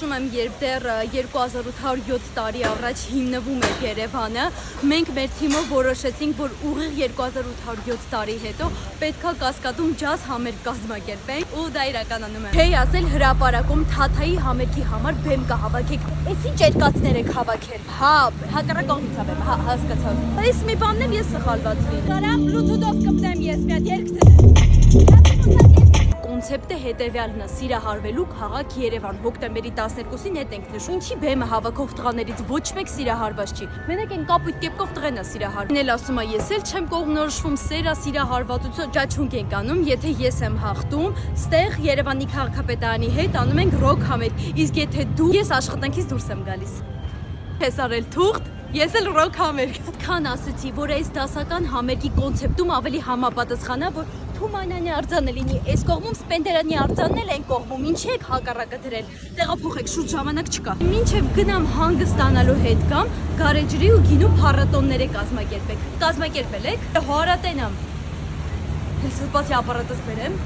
Եմ երբ դեռ 2807 տարի առաջ հիմնվում էր Երևանը, մենք մեր թիմով որոշեցինք, որ ուղիղ 2807 տարի հետո պետքա Կասկադում ջազ համերգ կազմակերպենք ու դա իրականանում է։ Թեյ ասել հրապարակում Թաթայի համերգի համար բեմ կհավաքեք։ Էս ինչ երկաթներ եք հավաքել։ Հա, հակառակ կողմից եմ, հասկացա։ Այս մի բանն եմ ես սխալված լինի։ Կարամ Bluetooth-ով կպնեմ ես մի հատ երգ դնեմ։ Կոնցեպտը հետևյալն է՝ սիրահարվելու քաղաք Երևան։ Հոկտեմբերի 12-ին հետ ենք նշում։ Ինչի բեմը հավաքող տղաներից ոչ մեկ սիրահարված չի։ Մենակ այն կապույտ կեպկով տղեն է սիրահարվում։ Էլ ասում է, ես էլ չեմ կողմնորոշվում, սերա սիրահարվածություն ճաչունք ենք անում, եթե ես եմ հաղթում, ստեղ Երևանի քաղաքապետարանի հետ անում ենք ռոք համերգ։ Իսկ եթե դու ես աշխատանքից դուրս եմ գալիս։ Ես արել թուղթ, ես էլ ռոք համերգ։ Քան ասացի, որ այս դասական համերգի կոնցեպտում ավելի համապատասխան է, որ Թումանյանի արձանը լինի, այս կողմում Սպենդերյանի արձանն էլ այն կողմում, ինչի եք հակառակը դրել, տեղափոխեք, շուտ ժամանակ չկա։ Մինչև գնամ հանգստանալու հետ կամ գարեջրի ու գինու փառատոններ կազմակերպեք։ Կազմակերպել եք, հորատենամ։ Հեսպասի ապարատս բերեմ։